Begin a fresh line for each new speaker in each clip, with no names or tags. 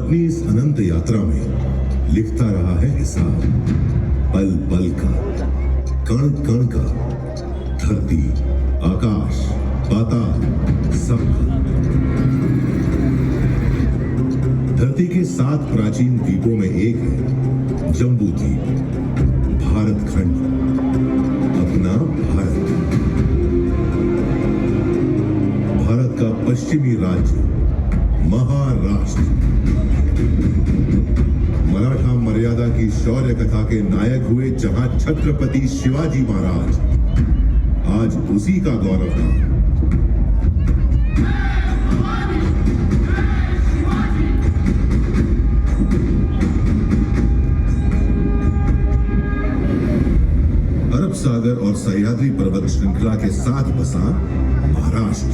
अपनी इस अनंत यात्रा में लिखता रहा है हिसाब, पल पल का, कण कण का, धरती, आकाश, पाताल, सबका। धरती के 7 प्राचीन द्वीपों में एक है जम्बू द्वीप, भारत खंड, अपना भारत। भारत का पश्चिमी राज्य महाराष्ट्र। मराठा मर्यादा की शौर्य कथा के नायक हुए जहां छत्रपति शिवाजी महाराज, आज उसी का गौरव था। अरब सागर और सह्याद्री पर्वत श्रृंखला के साथ बसा महाराष्ट्र।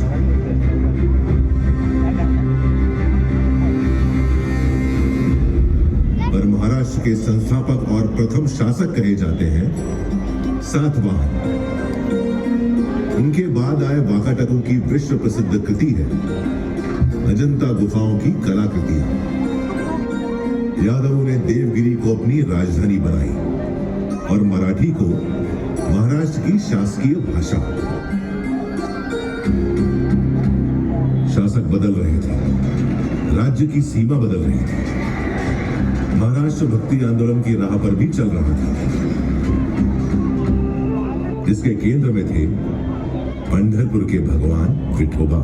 पर महाराष्ट्र के संस्थापक और प्रथम शासक कहे जाते हैं सातवाहन। उनके बाद आए वाकाटकों की विश्व प्रसिद्ध कृति है अजंता गुफाओं की कलाकृतियां। यादवों ने देवगिरी को अपनी राजधानी बनाई और मराठी को महाराष्ट्र की शासकीय भाषा। शासक बदल रहे थे, राज्य की सीमा बदल रही थी। महाराष्ट्र भक्ति आंदोलन की राह पर भी चल रहा था। इसके केंद्र में थे पंढरपुर के भगवान विठोबा।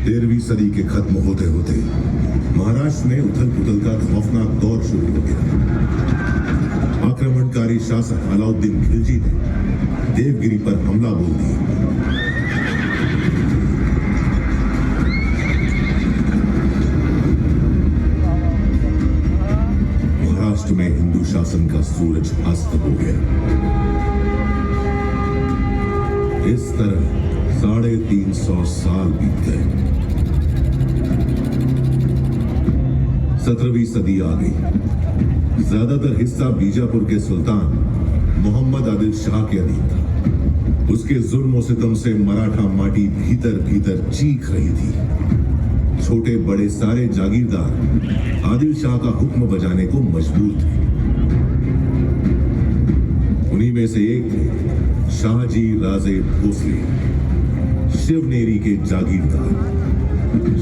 तेरहवीं सदी के खत्म होते होते महाराष्ट्र में उथल पुथल का खौफनाक दौर शुरू हो गया। आक्रमणकारी शासक अलाउद्दीन खिलजी ने देवगिरी पर हमला बोल दिया। महाराष्ट्र में हिंदू शासन का सूरज अस्त हो गया। इस तरह 350 साल बीत गए। 17वीं सदी आ गई। ज्यादातर हिस्सा बीजापुर के सुल्तान मोहम्मद आदिल शाह के अधीन था। उसके जुल्म सितम से मराठा माटी भीतर भीतर चीख रही थी। छोटे बड़े सारे जागीरदार आदिल शाह का हुक्म बजाने को मजबूर थे। उन्हीं में से एक थे शाहजी राजे भोसले, शिवनेरी के जागीरदार।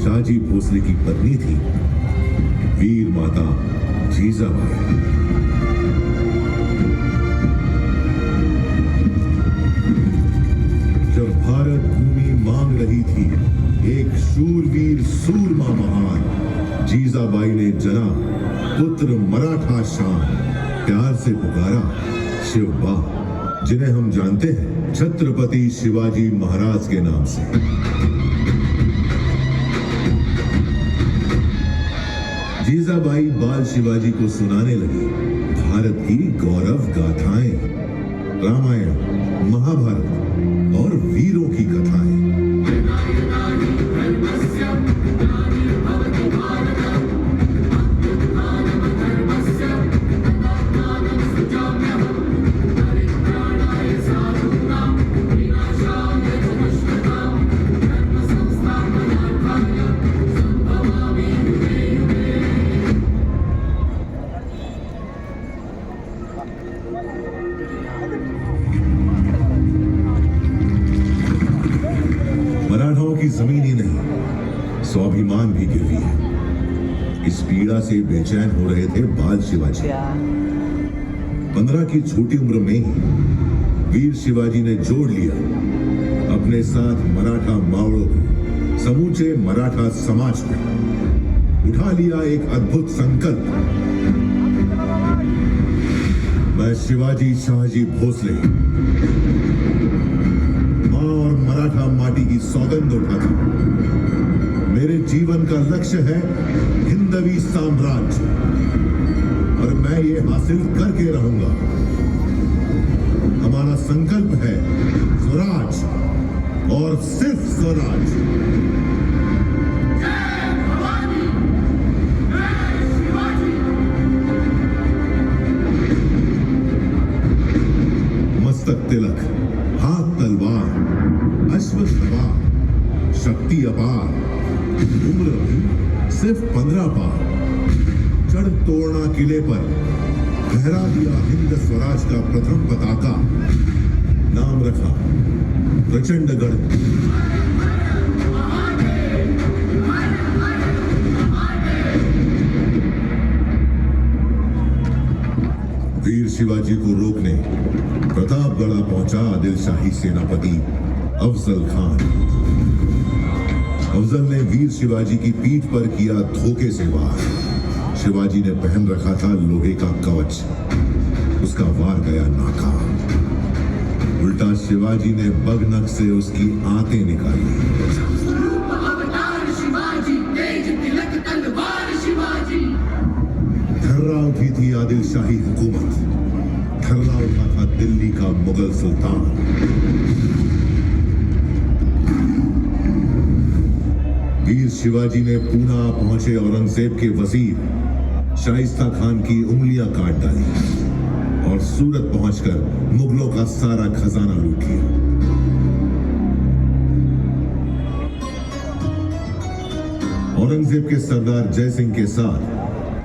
शाहजी भोसले की पत्नी थी वीर माता जीजाबाई। जब भारत भूमि मांग रही थी एक शूरवीर सूरमा महान, जीजाबाई ने जना पुत्र मराठा शान, प्यार से पुकारा शिवबा, जिन्हें हम जानते हैं छत्रपति शिवाजी महाराज के नाम से। जीजाबाई बाल शिवाजी को सुनाने लगी भारत की गौरव गाथाएं, रामायण, महाभारत और वीरों की कथाएं। मराठाओं की जमीन ही नहीं, स्वाभिमान भी गिरवी है। इस पीड़ा से बेचैन हो रहे थे बाल शिवाजी। 15 की छोटी उम्र में ही वीर शिवाजी ने जोड़ लिया अपने साथ मराठा मावड़ों को, समूचे मराठा समाज को। उठा लिया एक अद्भुत संकल्प, मैं शिवाजी शाहजी भोसले और मराठा माटी की सौगंध उठाता हूं। मेरे जीवन का लक्ष्य है हिंदवी साम्राज्य और मैं ये हासिल करके रहूंगा। हमारा संकल्प है स्वराज और सिर्फ स्वराज। सिर्फ 15 बार चढ़ तोड़ना किले पर फहरा दिया हिंद स्वराज का प्रथम पताका। नाम रखा प्रचंडगढ़। वीर शिवाजी को रोकने प्रतापगढ़ पहुंचा आदिल शाही सेनापति अफजल खान। अफजल ने वीर शिवाजी की पीठ पर किया धोखे से वार। शिवाजी ने पहन रखा था लोहे का कवच, उसका वार गया नाकाम। उल्टा शिवाजी ने बगनक से उसकी आंतें निकाली। थर्रा उठी थी आदिल शाही हुकूमत, थर्रा उठा था दिल्ली का मुगल सुल्तान। वीर शिवाजी ने पूना पहुंचे औरंगजेब के वजीर शाइस्ता खान की उंगलियां काट डाली और सूरत पहुंचकर मुगलों का सारा खजाना लूट लिया। औरंगजेब के सरदार जय सिंह के साथ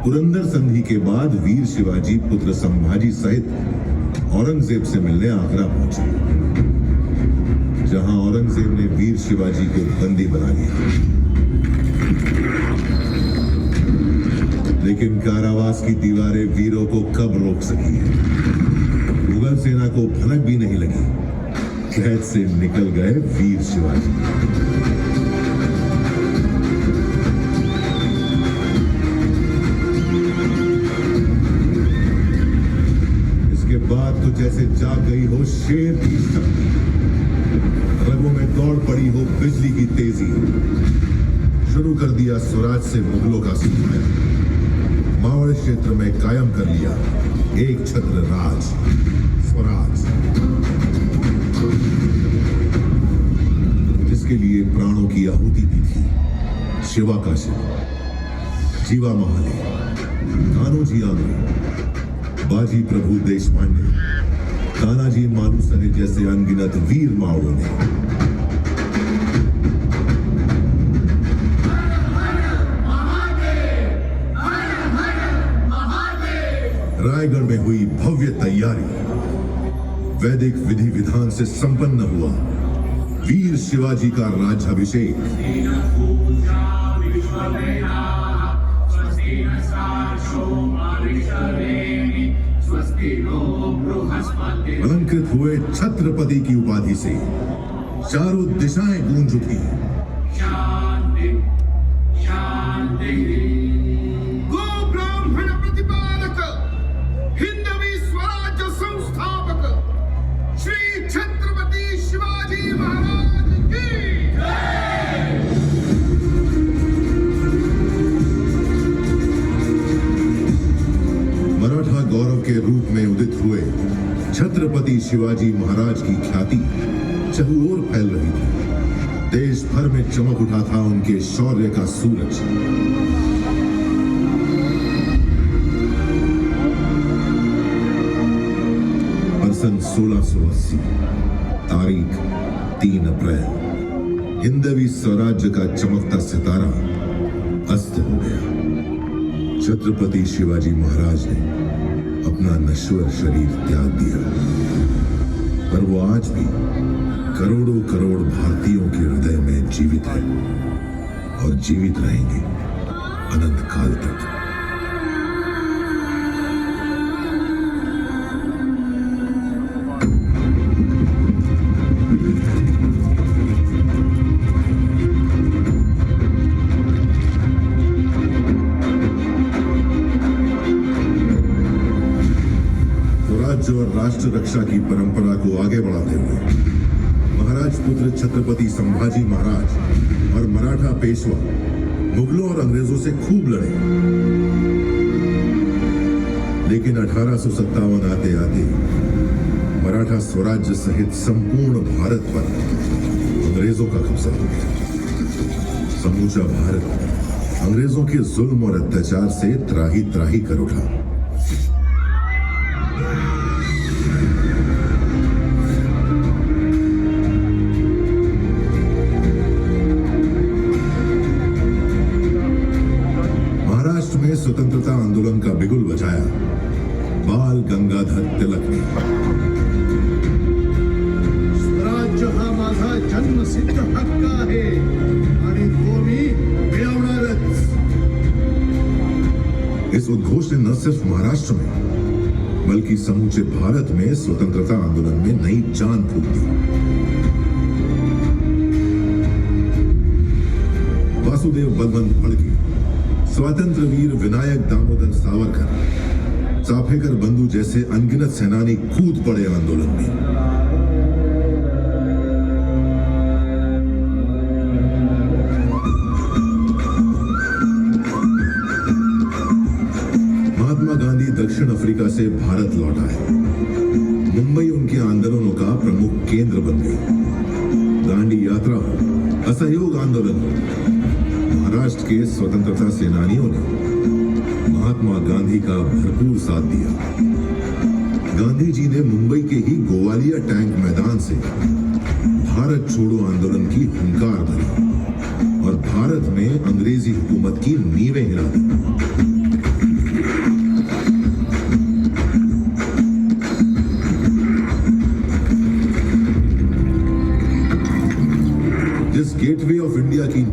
पुरंदर संधि के बाद वीर शिवाजी पुत्र संभाजी सहित औरंगजेब से मिलने आगरा पहुंचे, जहां औरंगजेब ने वीर शिवाजी को बंदी बना लिया। लेकिन कारावास की दीवारें वीरों को कब रोक सकी है। मुगल सेना को भनक भी नहीं लगी, कैद से निकल गए वीर शिवाजी। बात तो जैसे जाग गई हो शेर की शक्ति, रगों में दौड़ पड़ी हो बिजली की तेजी। शुरू कर दिया स्वराज से मुगलों का सिलसिला। मावड़ क्षेत्र में कायम कर लिया एक छत्र राज स्वराज, जिसके लिए प्राणों की आहुति दी थी शिवा का शिव, जीवा महाले, कान्होजी आंग्रे, बाजी प्रभु देशपांडे, तानाजी मालुसरे जैसे अनगिनत वीर मावड़ों ने। रायगढ़ में हुई भव्य तैयारी। वैदिक विधि विधान से संपन्न हुआ वीर शिवाजी का राज्याभिषेक। अलंकृत हुए छत्रपति की उपाधि से चारों दिशाएं गूंज उठी। शांति शांति। गो ब्राह्मण प्रतिपालक, हिंदवी स्वराज्य संस्थापक श्री छत्रपति शिवाजी महाराज की जय। मराठा गौरव के रूप में उदित हुए छत्रपति शिवाजी महाराज की ख्याति चहुओर फैल रही थी। देश भर में चमक उठा था उनके शौर्य का सूरज। सन 1680, तारीख 3 अप्रैल, हिंदवी स्वराज्य का चमकता सितारा अस्त हो गया। छत्रपति शिवाजी महाराज ने अपना नश्वर शरीर त्याग दिया, पर वो आज भी करोड़ों करोड़ भारतीयों के हृदय में जीवित है और जीवित रहेंगे अनंत काल तक। और राष्ट्र रक्षा की परंपरा को आगे बढ़ाते हुए महाराज पुत्र छत्रपति संभाजी महाराज और मराठा पेशवा मुगलों और अंग्रेजों से खूब लड़े, लेकिन 1857 आते आते मराठा स्वराज्य सहित संपूर्ण भारत पर अंग्रेजों का कब्जा हो गया। समूचा भारत अंग्रेजों के जुल्म और अत्याचार से त्राही त्राही कर उठा। में स्वतंत्रता आंदोलन का बिगुल बजाया बाल गंगाधर तिलक ने।
स्वराज्य हा माझा जन्मसिद्ध हक्क आहे आणि तो मी मिळवणारच।
इस उद्घोष ने न सिर्फ महाराष्ट्र में बल्कि समूचे भारत में स्वतंत्रता आंदोलन में नई जान फूंक दी। वासुदेव बलवंत फड़के, स्वतंत्र वीर विनायक दामोदर सावरकर, चाफेकर बंधु जैसे अनगिनत सेनानी कूद पड़े आंदोलन में। महात्मा गांधी दक्षिण अफ्रीका से भारत लौट आए। मुंबई उनके आंदोलनों का प्रमुख केंद्र बन गई। दांडी यात्रा हो, असहयोग आंदोलन हो, महाराष्ट्र के स्वतंत्रता सेनानियों ने महात्मा गांधी का भरपूर साथ दिया। गांधी जी ने मुंबई के ही गोवालिया टैंक मैदान से भारत छोड़ो आंदोलन की हुंकार भरी और भारत में अंग्रेजी हुकूमत की नींवें हिला दी। जिस गेटवे ऑफ इंडिया की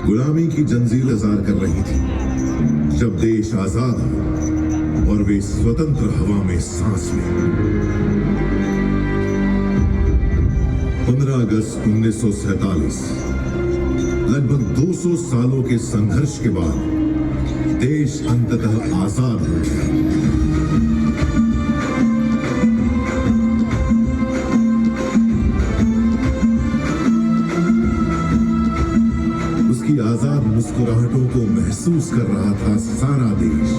गुलामी की जंजीर अजार कर रही थी, जब देश आजाद हो और वे स्वतंत्र हवा में सांस लें। 15 अगस्त 1947 लगभग 200 सालों के संघर्ष के बाद देश अंततः आजाद हो गया। उसकी आजाद मुस्कुराहटों को महसूस कर रहा था सारा देश।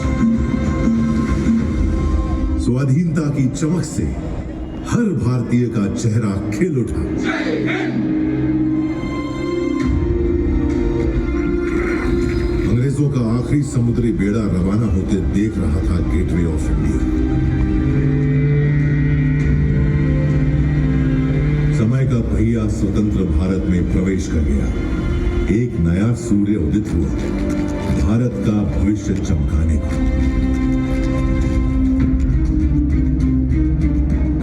स्वाधीनता की चमक से हर भारतीय का चेहरा खिल उठा। अंग्रेजों का आखिरी समुद्री बेड़ा रवाना होते देख रहा था गेटवे ऑफ इंडिया। समय का पहिया स्वतंत्र भारत में प्रवेश कर गया। एक नया सूर्य उदित हुआ, भारत का भविष्य चमकाने को।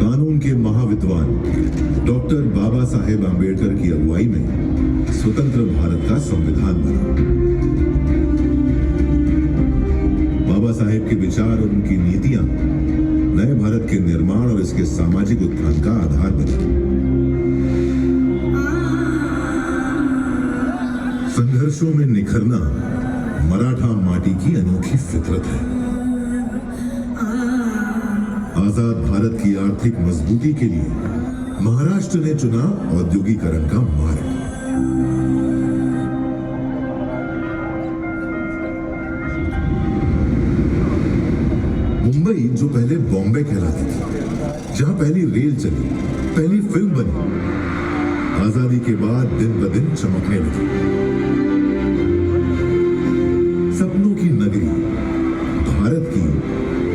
कानून के महाविद्वान डॉक्टर बाबा साहेब आंबेडकर की अगुवाई में स्वतंत्र भारत का संविधान बना। बाबा साहेब के विचार और उनकी नीतियां नए भारत के निर्माण और इसके सामाजिक उत्थान का आधार बनी। संघर्षों में निखरना मराठा माटी की अनोखी फितरत है। आजाद भारत की आर्थिक मजबूती के लिए महाराष्ट्र ने चुना औद्योगिकरण का मार्ग। मुंबई जो पहले बॉम्बे कहलाती थी, जहां पहली रेल चली, पहली फिल्म बनी, आजादी के बाद दिन ब दिन चमकने लगी। सपनों की नगरी, भारत की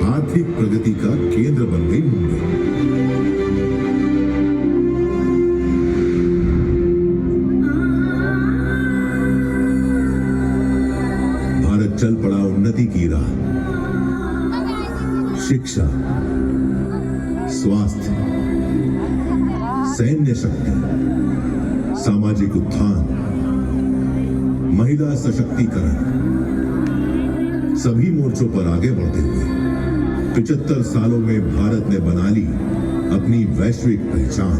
आर्थिक प्रगति का केंद्र बन गई मुंबई। भारत चल पड़ा उन्नति की राह। शिक्षा, स्वास्थ्य, सैन्य शक्ति, सामाजिक उत्थान, महिला सशक्तिकरण, सभी मोर्चों पर आगे बढ़ते हुए 75 सालों में भारत ने बना ली अपनी वैश्विक पहचान।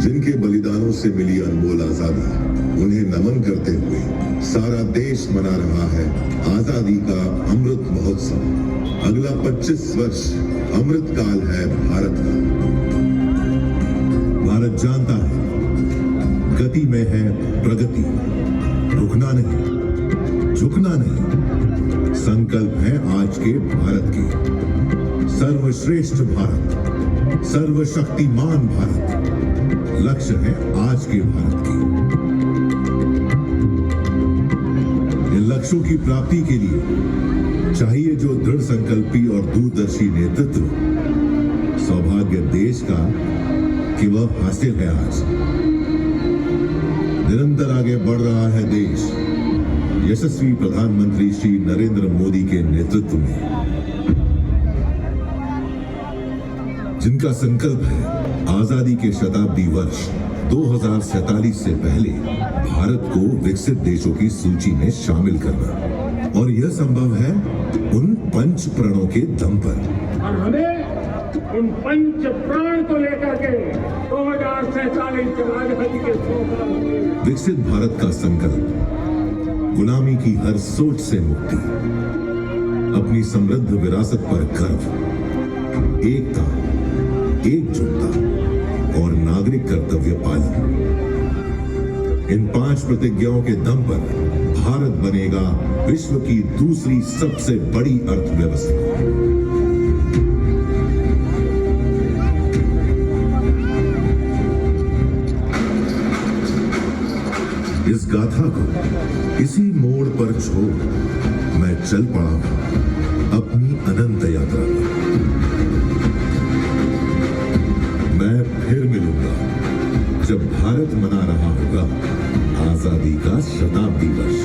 जिनके बलिदानों से मिली अनमोल आजादी, उन्हें नमन करते हुए सारा देश मना रहा है आजादी का अमृत महोत्सव। अगला 25 वर्ष अमृत काल है भारत का। भारत जानता है गति में है प्रगति, रुकना नहीं, झुकना नहीं। संकल्प है आज के भारत के सर्वश्रेष्ठ भारत, सर्वशक्तिमान भारत। लक्ष्य है आज के भारत की। इन लक्ष्यों की प्राप्ति के लिए चाहिए जो दृढ़ संकल्पी और दूरदर्शी नेतृत्व। सौभाग्य देश का कि वह हासिल है आज। निरंतर आगे बढ़ रहा है देश यशस्वी प्रधानमंत्री श्री नरेंद्र मोदी के नेतृत्व में, जिनका संकल्प है आजादी के शताब्दी वर्ष 2047 से पहले भारत को विकसित देशों की सूची में शामिल करना। और यह संभव है उन पंच प्रणों के दम पर।
और हमें उन पंच प्राण को लेकर के 2047 के आजादी के 100 साल होंगे।
विकसित भारत का संकल्प, गुलामी की हर सोच से मुक्ति, अपनी समृद्ध विरासत पर गर्व, एकता, एकजुटता और नागरिक कर्तव्य पालन। इन 5 प्रतिज्ञाओं के दम पर भारत बनेगा विश्व की दूसरी सबसे बड़ी अर्थव्यवस्था। इस गाथा को इसी मोड़ पर छोड़ मैं चल पड़ा अपनी अनंत यात्रा पर। मैं फिर मिलूंगा जब भारत मना रहा होगा आजादी का शताब्दी वर्ष।